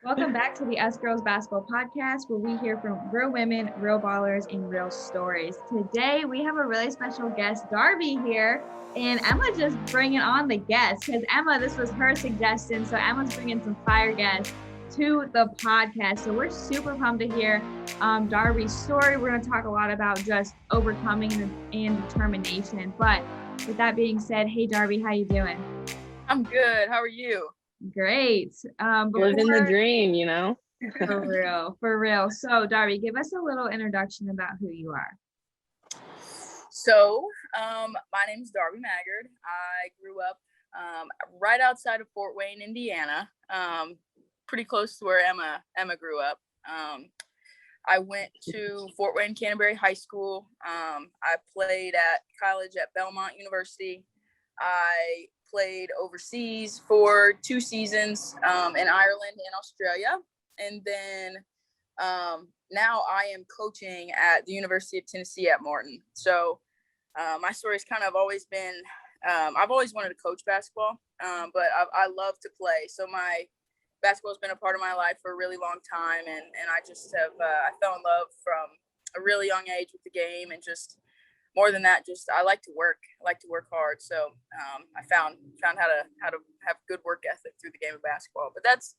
Welcome back to the Us Girls Basketball Podcast, where we hear from real women, real ballers, and real stories. Today, we have a really special guest, Darby, here, and Emma just bringing on the guests because Emma, this was her suggestion, so Emma's bringing some fire guests to the podcast. So we're super pumped to hear Darby's story. We're going to talk a lot about just overcoming and determination. But with that being said, hey Darby, how you doing? I'm good. How are you? Great. Living the dream, you know? For real. So, Darby, give us a little introduction about who you are. So, my name is Darby Maggard. I grew up right outside of Fort Wayne, Indiana, pretty close to where Emma grew up. I went to Fort Wayne Canterbury High School. I played at college at Belmont University. I played overseas for 2 seasons in Ireland and Australia. And then now I am coaching at the University of Tennessee at Martin. So my story has kind of always been, I've always wanted to coach basketball, but I love to play. So my basketball has been a part of my life for a really long time. And I just have, I fell in love from a really young age with the game, and just more than that, just I like to work hard. So I found how to have good work ethic through the game of basketball. But that's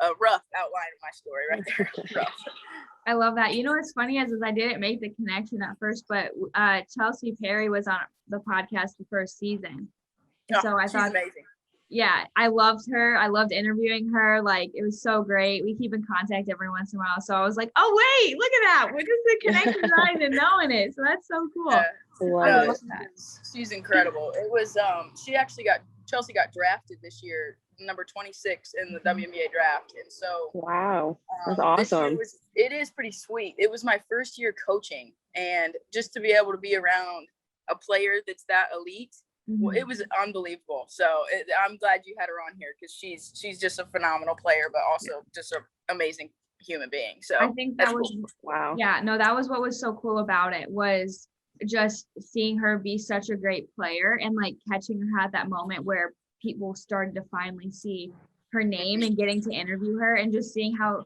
a rough outline of my story right there. Rough. I love that. You know what's funny is I didn't make the connection at first, but Chelsea Perry was on the podcast the first season. So I thought, amazing. Yeah, I loved her. I loved interviewing her. Like, it was so great. We keep in contact every once in a while. So I was like, oh, wait, look at that. We're just the connection not even knowing it. So that's so cool. Yeah, she's incredible. It was, Chelsea got drafted this year, number 26 in the WNBA draft. And so, wow, that's awesome. It is pretty sweet. It was my first year coaching, and just to be able to be around a player that's that elite, well, it was unbelievable. So I'm glad you had her on here, because she's just a phenomenal player, but also just an amazing human being. So I think that was cool. Wow. Yeah, no, that was what was so cool about it, was just seeing her be such a great player, and like catching her at that moment where people started to finally see her name and getting to interview her, and just seeing how,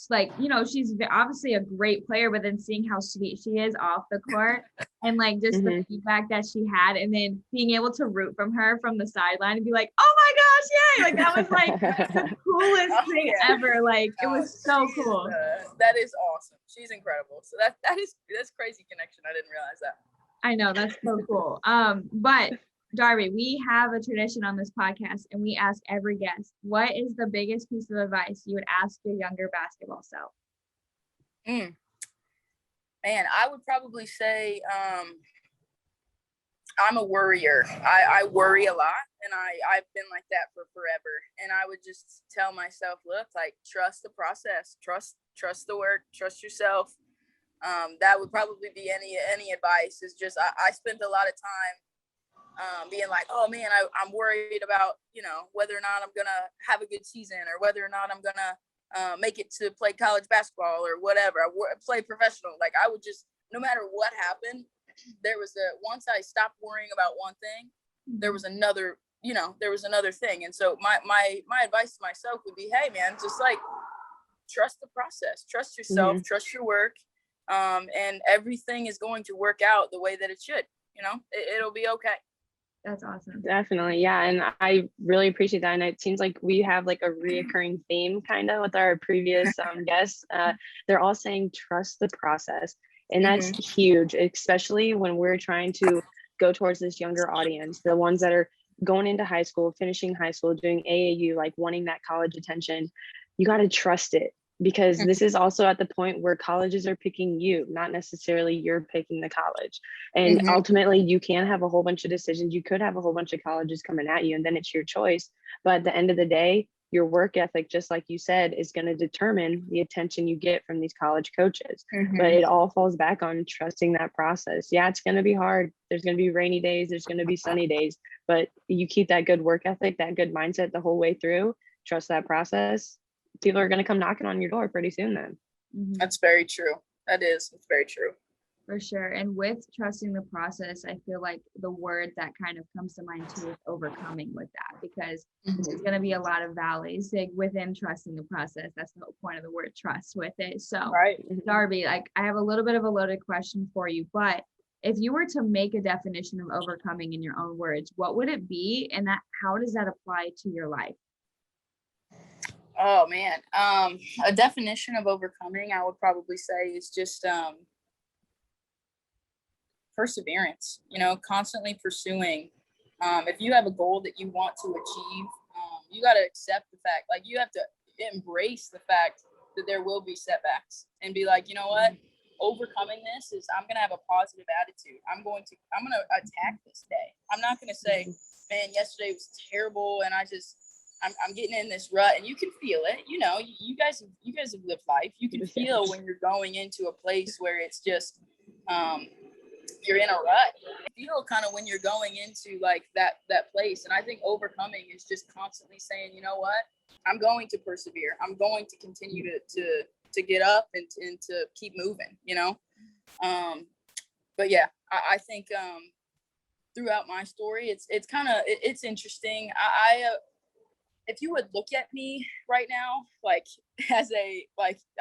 like, you know, she's obviously a great player, but then seeing how sweet she is off the court, and like just the feedback that she had, and then being able to root from her from the sideline and be like, oh my gosh, yay, like that was like the coolest thing ever. Like, it was so cool. That is awesome. She's incredible. So that's crazy connection. I didn't realize that. I know, that's so cool. But Darby, we have a tradition on this podcast, and we ask every guest, what is the biggest piece of advice you would ask your younger basketball self? Man, I would probably say I'm a worrier. I worry a lot, and I've been like that for forever. And I would just tell myself, look, like, trust the process, trust the work, trust yourself. That would probably be any advice. Is just I spent a lot of time being like, oh man, I'm worried about, you know, whether or not I'm gonna have a good season, or whether or not I'm gonna make it to play college basketball or whatever. I play professional. Like, I would just, no matter what happened, once I stopped worrying about one thing, there was another thing. And so my advice to myself would be, hey man, just like, trust the process, trust yourself, trust your work, and everything is going to work out the way that it should. You know, it'll be okay. That's awesome. Definitely. Yeah. And I really appreciate that. And it seems like we have like a reoccurring theme kind of with our previous guests. They're all saying, trust the process. And that's huge, especially when we're trying to go towards this younger audience, the ones that are going into high school, finishing high school, doing AAU, like wanting that college attention. You got to trust it, because this is also at the point where colleges are picking you, not necessarily you're picking the college. And ultimately, you can have a whole bunch of decisions. You could have a whole bunch of colleges coming at you, and then it's your choice. But at the end of the day, your work ethic, just like you said, is going to determine the attention you get from these college coaches. But it all falls back on trusting that process. Yeah, it's going to be hard. There's going to be rainy days. There's going to be sunny days. But you keep that good work ethic, that good mindset the whole way through, trust that process. People are going to come knocking on your door pretty soon then. That's very true. It's very true. For sure. And with trusting the process, I feel like the word that kind of comes to mind too is overcoming with that, because there's going to be a lot of valleys like within trusting the process. That's the whole point of the word trust with it. So, Right. Darby, like I have a little bit of a loaded question for you, but if you were to make a definition of overcoming in your own words, what would it be? And that how does that apply to your life? Oh man. A definition of overcoming, I would probably say, is just perseverance, constantly pursuing. If you have a goal that you want to achieve, you got to accept the fact, like you have to embrace the fact that there will be setbacks and be like, you know what, overcoming this is, I'm going to have a positive attitude. I'm going to attack this day. I'm not going to say, man, yesterday was terrible and I'm getting in this rut, and you can feel it. You guys have lived life. You can feel when you're going into a place where it's just, you're in a rut. You feel kind of when you're going into like that place. And I think overcoming is just constantly saying, you know what, I'm going to persevere. I'm going to continue to get up and to keep moving, But yeah, I think throughout my story, it's interesting. If you would look at me right now, like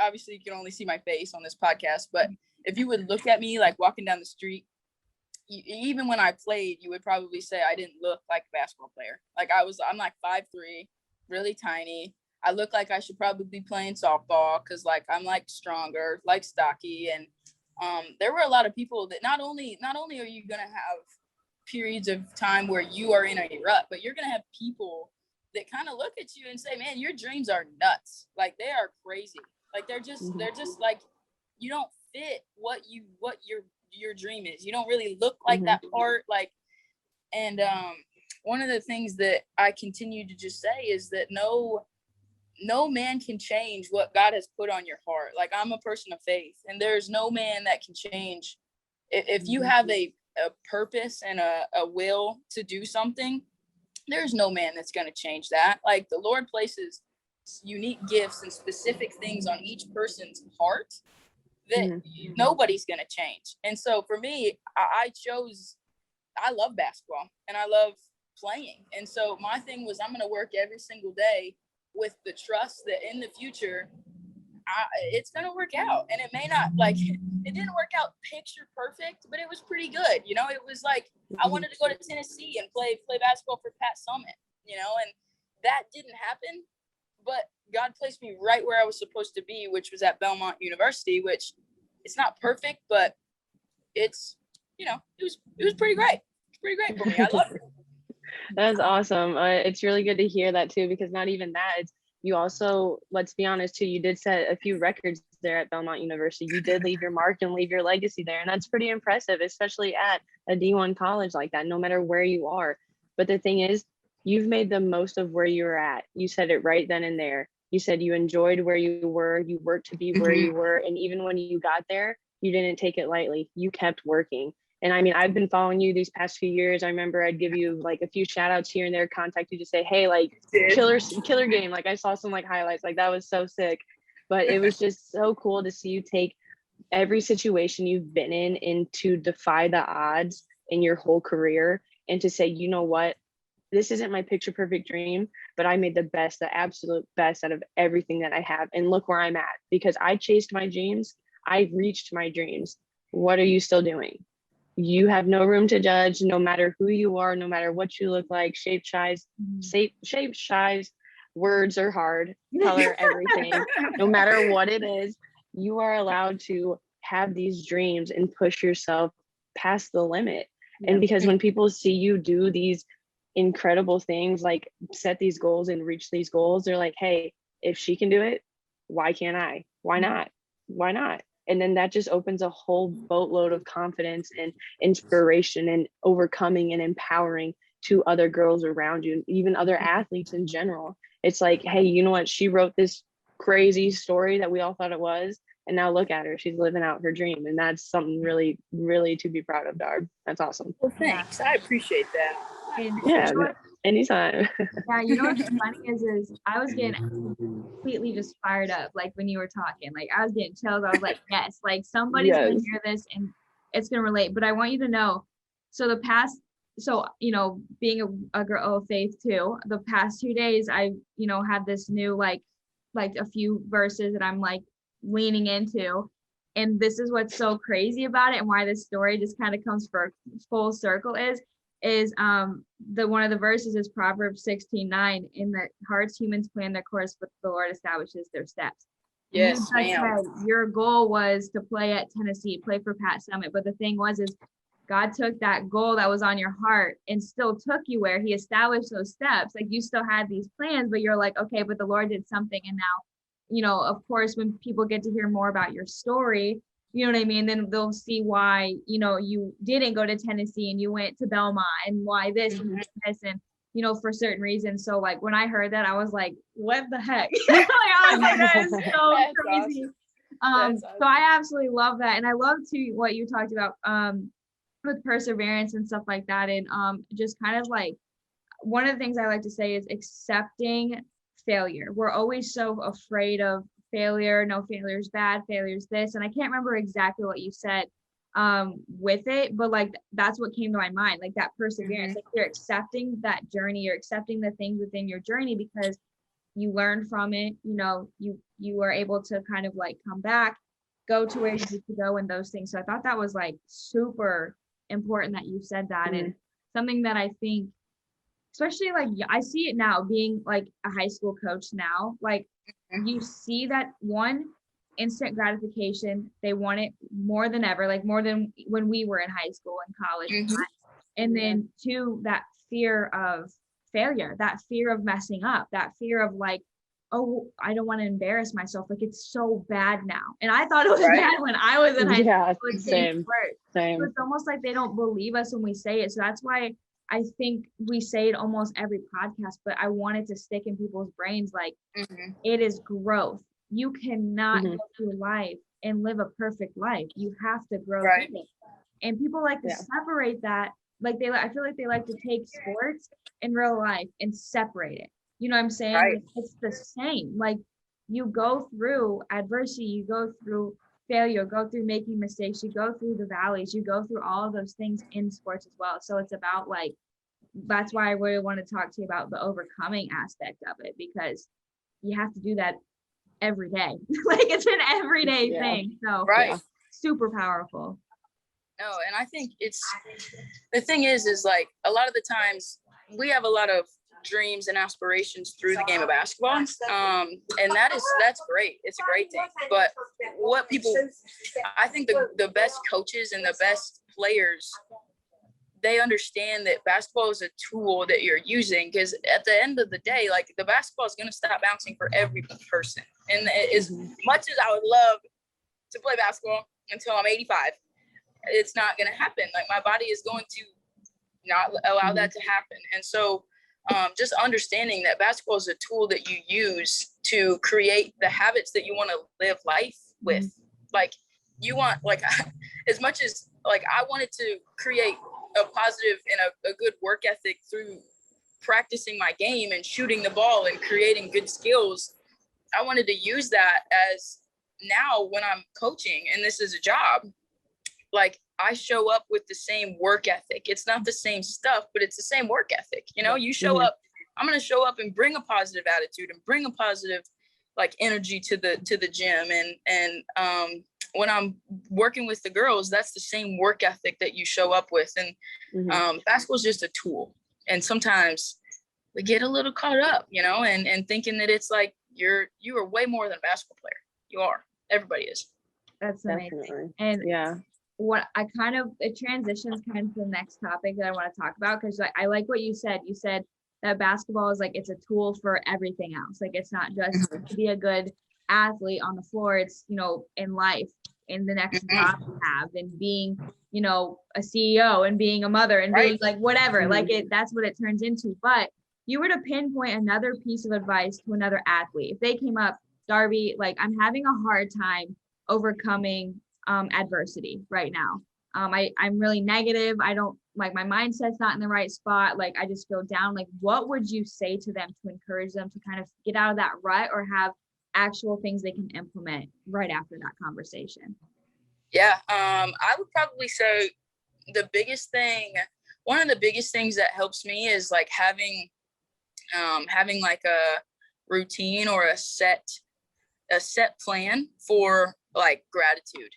obviously you can only see my face on this podcast, but if you would look at me like walking down the street, even when I played, you would probably say I didn't look like a basketball player. Like I'm like 5'3", really tiny. I look like I should probably be playing softball because like I'm like stronger, like stocky. And there were a lot of people that not only are you going to have periods of time where you are in a rut, but you're going to have people that kind of look at you and say, man, your dreams are nuts. Like they are crazy. Like they're just like, you don't fit what your dream is. You don't really look like that part. Like, and one of the things that I continue to just say is that no man can change what God has put on your heart. Like I'm a person of faith, and there's no man that can change. If you have a purpose and a will to do something, there's no man that's going to change that. Like the Lord places unique gifts and specific things on each person's heart that nobody's going to change. And so for me, I love basketball and I love playing. And so my thing was, I'm going to work every single day with the trust that in the future, it's going to work out. And it may not, like, it didn't work out picture perfect, but it was pretty good. It was like, I wanted to go to Tennessee and play basketball for Pat Summit, and that didn't happen. But God placed me right where I was supposed to be, which was at Belmont University, which it's not perfect, but it's, it was pretty great. It's pretty great for me. I love it. That's awesome. It's really good to hear that too, because not even that, it's, you also, let's be honest too, you did set a few records there at Belmont University. You did leave your mark and leave your legacy there. And that's pretty impressive, especially at a D1 college like that, no matter where you are. But the thing is, you've made the most of where you're at. You said it right then and there. You said you enjoyed where you were, you worked to be where you were. And even when you got there, you didn't take it lightly. You kept working. And I mean, I've been following you these past few years. I remember I'd give you like a few shout outs here and there, contact you to say, hey, like killer game. Like I saw some like highlights, like that was so sick. But it was just so cool to see you take every situation you've been in and to defy the odds in your whole career and to say, you know what, this isn't my picture perfect dream, but I made the absolute best out of everything that I have. And look where I'm at, because I chased my dreams. I reached my dreams. What are you still doing? You have no room to judge, no matter who you are, no matter what you look like, shape, size, words are hard, color, everything, no matter what it is, you are allowed to have these dreams and push yourself past the limit. And because when people see you do these incredible things, like set these goals and reach these goals, they're like, hey, if she can do it, why can't I? Why not? Why not? And then that just opens a whole boatload of confidence and inspiration and overcoming and empowering to other girls around you, even other athletes in general. It's like, hey, you know what? She wrote this crazy story that we all thought it was. And now look at her. She's living out her dream. And that's something really, really to be proud of, Darb. That's awesome. Well, thanks. I appreciate that. Yeah, anytime. Yeah, what's funny is I was getting completely just fired up, like when you were talking, like I was getting chills. I was like, yes, like somebody's gonna hear this and it's going to relate, but I want you to know, so the past, so, you know, being a girl of faith too, the past 2 days, I, you know, have this new, like a few verses that I'm like leaning into. And this is what's so crazy about it, and why this story just kind of comes for full circle is the one of the verses is Proverbs 16:9, in that hearts humans plan their course, but the Lord establishes their steps. Yes, You ma'am. said your goal was to play at Tennessee, play for Pat Summitt, but the thing was is God took that goal that was on your heart and still took you where he established those steps. Like, you still had these plans, but you're like, okay, but the Lord did something. And now, you know, of course, when people get to hear more about your story, you know what I mean? Then they'll see why, you know, you didn't go to Tennessee and you went to Belmont, and why this and this, and, you know, for certain reasons. So like, when I heard that, I was like, what the heck? Like, I was like, that is so That's crazy. awesome. So I absolutely love that. And I love too what you talked about with perseverance and stuff like that. And just kind of like, one of the things I like to say is accepting failure. We're always so afraid of failure. No, failure is bad, failure is this. And I can't remember exactly what you said with it, but like, that's what came to my mind, like that perseverance. Like, you're accepting that journey, you're accepting the things within your journey, because you learned from it. You know, you were able to kind of like come back, go to where you need to go, and those things. So I thought that was like super important that you said that. And something that I think, especially like, I see it now being like a high school coach now, like you see that one, instant gratification, they want it more than ever, like more than when we were in high school and college. And then two, that fear of failure, that fear of messing up, that fear of like, oh, I don't want to embarrass myself. Like, it's so bad now. And I thought it was bad when I was in high school. It's Same. So it's almost like they don't believe us when we say it. So that's why I think we say it almost every podcast, but I want it to stick in people's brains. Like, it is growth. You cannot go through life and live a perfect life. You have to grow through it. And people like to separate that. Like, I feel like they like to take sports in real life and separate it. You know what I'm saying? Like, it's the same. Like, you go through adversity, you go through failure, go through making mistakes, you go through the valleys, you go through all of those things in sports as well. So it's about like, that's why I really want to talk to you about the overcoming aspect of it, because you have to do that every day. Like, it's an everyday thing. So super powerful. No, and I think it's, the thing is like, a lot of the times we have a lot of dreams and aspirations through the game of basketball, and that's great. It's a great thing. But what people, I think the best coaches and the best players, they understand that basketball is a tool that you're using, because at the end of the day, like, the basketball is going to stop bouncing for every person. And as much as I would love to play basketball until I'm 85, it's not going to happen. Like, my body is going to not allow that to happen. And so just understanding that basketball is a tool that you use to create the habits that you want to live life with. Like, you want, like, as much as like I wanted to create a positive and a good work ethic through practicing my game and shooting the ball and creating good skills, I wanted to use that as, now when I'm coaching and this is a job, like, I show up with the same work ethic. It's not the same stuff, but it's the same work ethic. You know, you show up, I'm going to show up and bring a positive attitude and bring a positive, like, energy to the gym. And when I'm working with the girls, that's the same work ethic that you show up with. And basketball is just a tool. And sometimes we get a little caught up, you know, and thinking that it's like, you are way more than a basketball player. You are. Everybody is. That's amazing. And what I kind of, it transitions kind of to the next topic that I want to talk about, because I like what you said. You said that basketball is like, it's a tool for everything else. Like, it's not just to be a good athlete on the floor. It's, you know, in life, in the next job you have, and being, you know, a CEO and being a mother and being like whatever, like that's what it turns into. But you were to pinpoint another piece of advice to another athlete, if they came up, Darby, like, I'm having a hard time overcoming adversity right now. I'm really negative. I don't, like, my mindset's not in the right spot. Like, I just feel down. Like, what would you say to them to encourage them to kind of get out of that rut, or have actual things they can implement right after that conversation? Yeah, I would probably say one of the biggest things that helps me is like having like a routine or a set plan for like gratitude,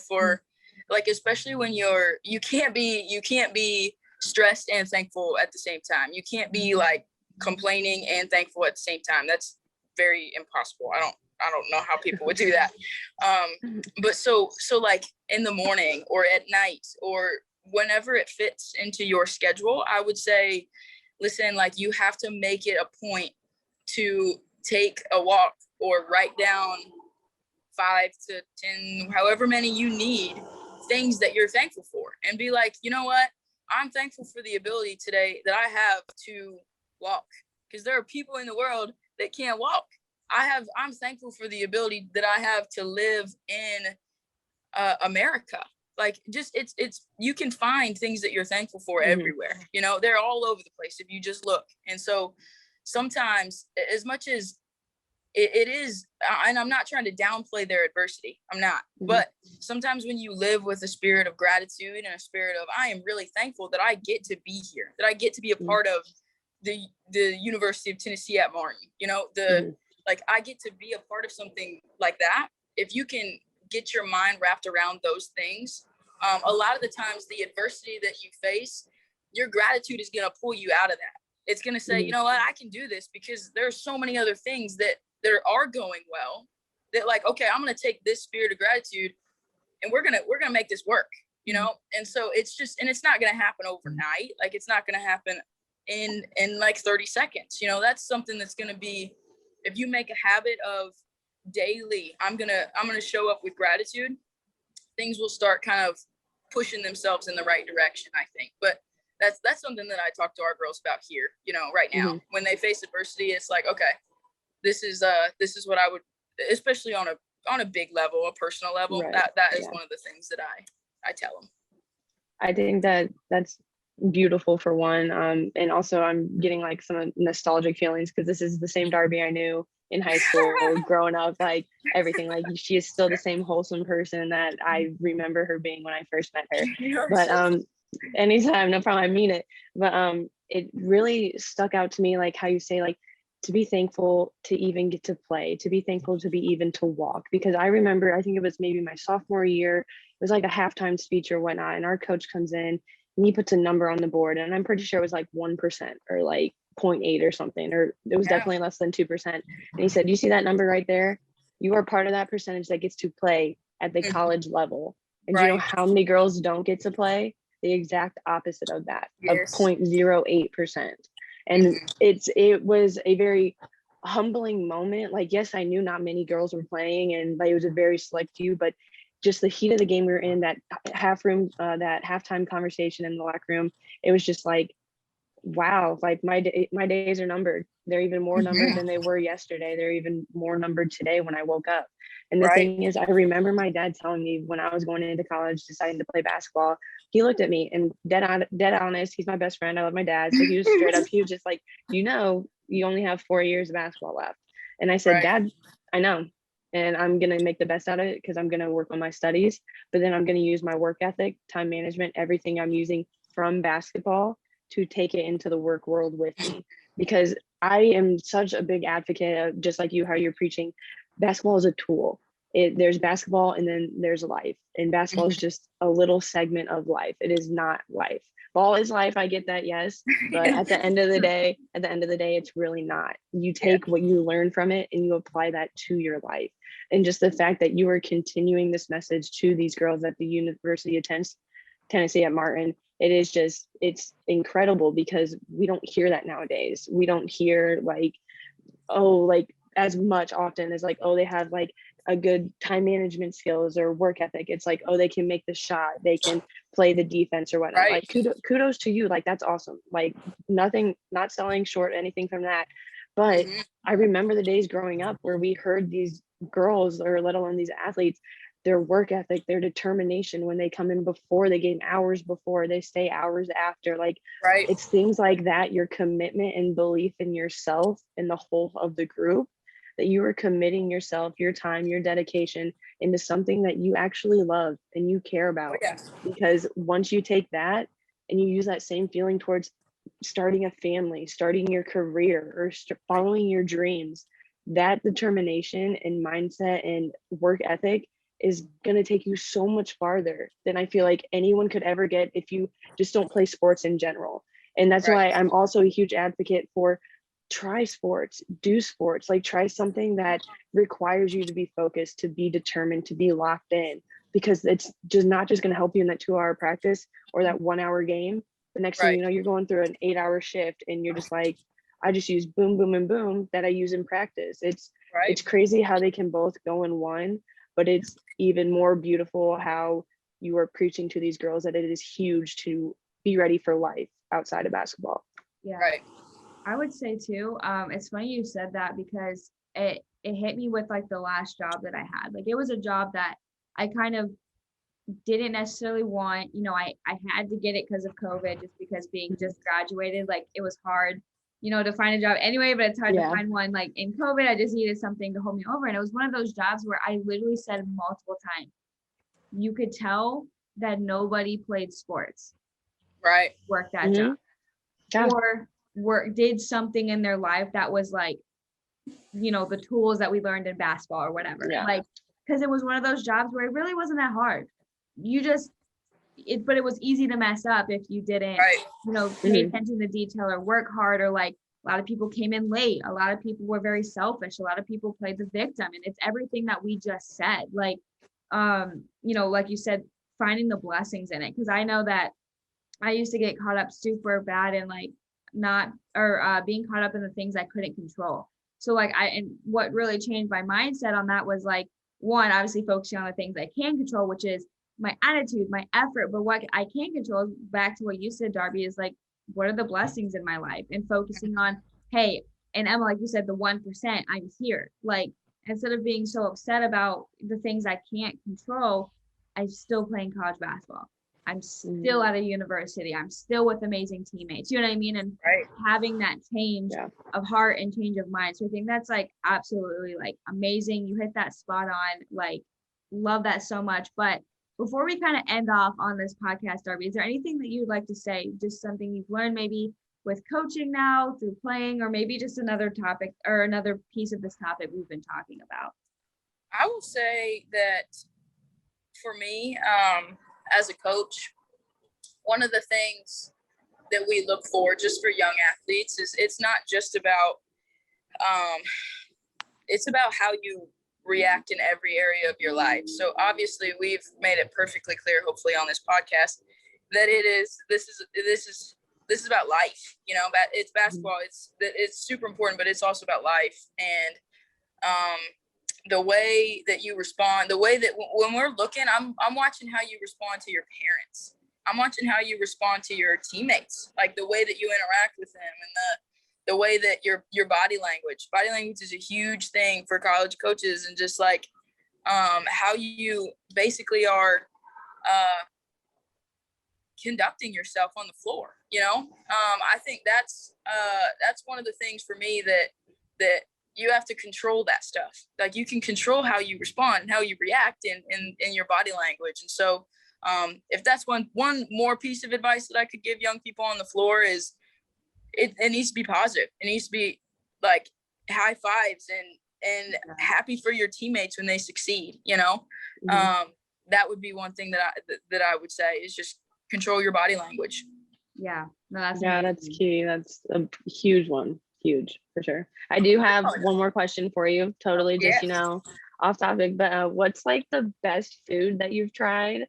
for like, especially when you can't be stressed and thankful at the same time. You can't be like complaining and thankful at the same time. That's very impossible. I don't know how people would do that. But so like in the morning or at night or whenever it fits into your schedule, I would say, listen, like you have to make it a point to take a walk or write down 5 to 10, however many you need, things that you're thankful for, and be like, you know what? I'm thankful for the ability today that I have to walk, because there are people in the world that can't walk. I'm thankful for the ability that I have to live in America. Like, just it's you can find things that you're thankful for everywhere. They're all over the place if you just look. And so sometimes, as much as it is, and I'm not trying to downplay their adversity, I'm not, but sometimes when you live with a spirit of gratitude and a spirit of, I am really thankful that I get to be here, that I get to be a part of the University of Tennessee at Martin, like I get to be a part of something like that. If you can get your mind wrapped around those things, a lot of the times the adversity that you face, your gratitude is going to pull you out of that. It's going to say, you know what, I can do this because there's so many other things that are going well, that like, okay, I'm going to take this spirit of gratitude and we're going to make this work, And so it's just, and it's not going to happen overnight. Like, it's not going to happen in like 30 seconds. That's something that's going to be, if you make a habit of daily, I'm going to show up with gratitude, things will start kind of pushing themselves in the right direction, I think. But that's something that I talk to our girls about here, right now. When they face adversity, it's like, okay, this is what I would, especially on a big level, a personal level, right. that is one of the things that I tell them. I think that's beautiful, for one, and also I'm getting like some nostalgic feelings, because this is the same Darby I knew in high school, growing up, like everything. Like, she is still the same wholesome person that I remember her being when I first met her. But anytime, no problem, I mean it. But it really stuck out to me, like how you say, like, to be thankful to even get to play, to be thankful to be even to walk. Because I remember, I think it was maybe my sophomore year, it was like a halftime speech or whatnot, and our coach comes in and he puts a number on the board, and I'm pretty sure it was like 1% or like 0.8 or something, or it was definitely less than 2%. And he said, you see that number right there? You are part of that percentage that gets to play at the college level. And you know how many girls don't get to play? The exact opposite of that, of 0.08%. And it was a very humbling moment. Like, yes, I knew not many girls were playing, and like, it was a very select few, but just the heat of the game we were in, that that halftime conversation in the locker room, it was just like, wow, like my days are numbered. They're even more numbered than they were yesterday. They're even more numbered today when I woke up. And the thing is, I remember my dad telling me when I was going into college, deciding to play basketball, he looked at me and dead honest, he's my best friend. I love my dad. So he was straight up, he was just like, you only have 4 years of basketball left. And I said, Dad, I know. And I'm going to make the best out of it, because I'm going to work on my studies, but then I'm going to use my work ethic, time management, everything I'm using from basketball to take it into the work world with me. Because I am such a big advocate of, just like you, how you're preaching, basketball is a tool. There's basketball and then there's life. And basketball is just a little segment of life. It is not life. Ball is life, I get that, yes. But at the end of the day, it's really not. You take what you learn from it and you apply that to your life. And just the fact that you are continuing this message to these girls at the University of Tennessee at Martin, it's incredible, because we don't hear that nowadays. We don't hear like as much often as like, oh, they have like a good time management skills or work ethic. It's like, oh, they can make the shot, they can play the defense or whatnot. Like, kudos to you. Like, that's awesome. Like, nothing, not selling short anything from that. But I remember the days growing up where we heard these girls, or let alone these athletes, their work ethic, their determination, when they come in before the game, hours before, they stay hours after. Like, it's things like that, your commitment and belief in yourself and the whole of the group, that you are committing yourself, your time, your dedication into something that you actually love and you care about. Yeah. Because once you take that and you use that same feeling towards starting a family, starting your career, or following your dreams, that determination and mindset and work ethic is going to take you so much farther than I feel like anyone could ever get if you just don't play sports in general. And that's why I'm also a huge advocate for try sports, do sports, like try something that requires you to be focused, to be determined, to be locked in, because it's just not just going to help you in that 2-hour practice or that 1-hour game. The next thing you know, you're going through an 8-hour shift and you're just like, I just use boom, boom, and boom that I use in practice. It's crazy how they can both go in one, but it's even more beautiful how you are preaching to these girls that it is huge to be ready for life outside of basketball. Yeah. I would say too, it's funny you said that because it hit me with like the last job that I had. Like it was a job that I kind of didn't necessarily want, you know, I had to get it because of COVID, just because being just graduated, like it was hard, you know, to find a job anyway, but it's hard to find one. Like in COVID, I just needed something to hold me over. And it was one of those jobs where I literally said multiple times, you could tell that nobody played sports. Worked that job. Yeah. Or did something in their life that was like, you know, the tools that we learned in basketball or whatever. Like, because it was one of those jobs where it really wasn't that hard. But it was easy to mess up if you didn't, you know, pay attention to detail or work hard, or like a lot of people came in late. A lot of people were very selfish. A lot of people played the victim, and it's everything that we just said. Like, you know, like you said, finding the blessings in it. Cause I know that I used to get caught up super bad in like being caught up in the things I couldn't control. So like and what really changed my mindset on that was like, one, obviously focusing on the things I can control, which is my attitude, my effort. But what I can't control, back to what you said, Darby, is like, what are the blessings in my life? And focusing on, hey, and Emma, like you said, the 1%, I'm here. Like, instead of being so upset about the things I can't control, I'm still playing college basketball. I'm still at a university. I'm still with amazing teammates. You know what I mean? And having that change of heart and change of mind. So I think that's like absolutely like amazing. You hit that spot on. Like, love that so much. But before we kind of end off on this podcast, Darby, is there anything that you'd like to say? Just something you've learned maybe with coaching now through playing, or maybe just another topic or another piece of this topic we've been talking about? I will say that for me, as a coach, one of the things that we look for just for young athletes is it's not just about it's about how you react in every area of your life. So obviously we've made it perfectly clear, hopefully on this podcast, that this is about life. You know, it's basketball. It's super important, but it's also about life. And the way that you respond, the way that when we're looking, I'm watching how you respond to your parents. I'm watching how you respond to your teammates, like the way that you interact with them, and the way that your body language is a huge thing for college coaches, and just like how you basically are conducting yourself on the floor. You know, I think that's one of the things for me that you have to control that stuff. Like, you can control how you respond and how you react in your body language. And so if that's one more piece of advice that I could give young people on the floor, is it needs to be positive. It needs to be like high fives and happy for your teammates when they succeed, you know. That would be one thing that I would say, is just control your body language. Yeah, no, that's key. That's a huge one. Huge, for sure. I do have one more question for you, totally just, you know, off topic, but what's like the best food that you've tried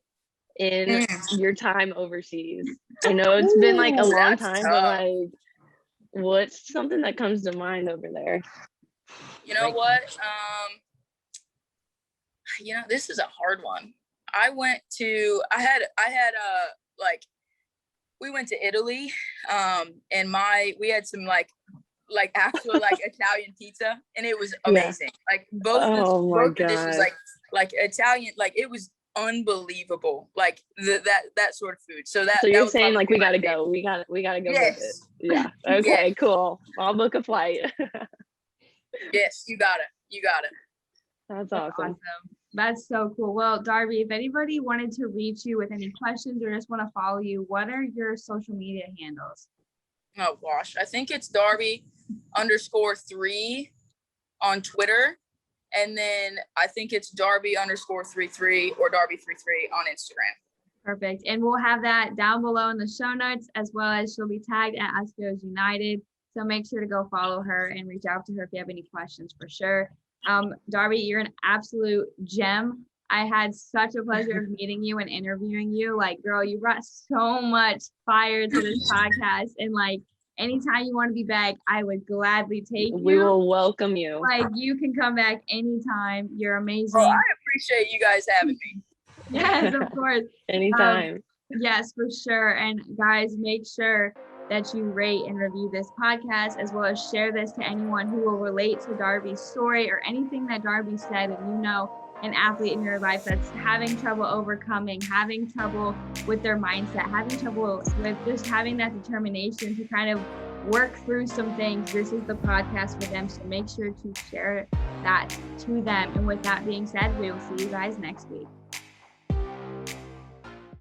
in your time overseas? I know it's been like a long time, but like, what's something that comes to mind over there? You know what? You know, this is a hard one. We went to Italy, and we had some like actual like Italian pizza, and it was amazing. Like both dishes, like Italian, like it was unbelievable. Like that sort of food. So you're saying like we gotta go. We gotta go visit. Yeah. Okay. Cool. I'll book a flight. Yes, you gotta. You got it. That's That's awesome. awesome. That's so cool. Well, Darby, if anybody wanted to reach you with any questions or just want to follow you, what are your social media handles? Oh gosh, I think it's Darby_3 on Twitter, and then I think it's Darby_33 or Darby33 on Instagram. Perfect. And we'll have that down below in the show notes, as well as she'll be tagged at Us Goes United. So make sure to go follow her and reach out to her if you have any questions for sure. Darby, you're an absolute gem. I had such a pleasure of meeting you and interviewing you. Like, girl, you brought so much fire to this podcast. And like, anytime you want to be back, I would gladly take you. We will welcome you. Like, you can come back anytime. You're amazing. Well, I appreciate you guys having me. Yes, of course. Anytime. Yes, for sure. And guys, make sure that you rate and review this podcast, as well as share this to anyone who will relate to Darby's story or anything that Darby said. And you know, an athlete in your life that's having trouble overcoming, having trouble with their mindset, having trouble with just having that determination to kind of work through some things. This is the podcast for them. So make sure to share that to them. And with that being said, we will see you guys next week.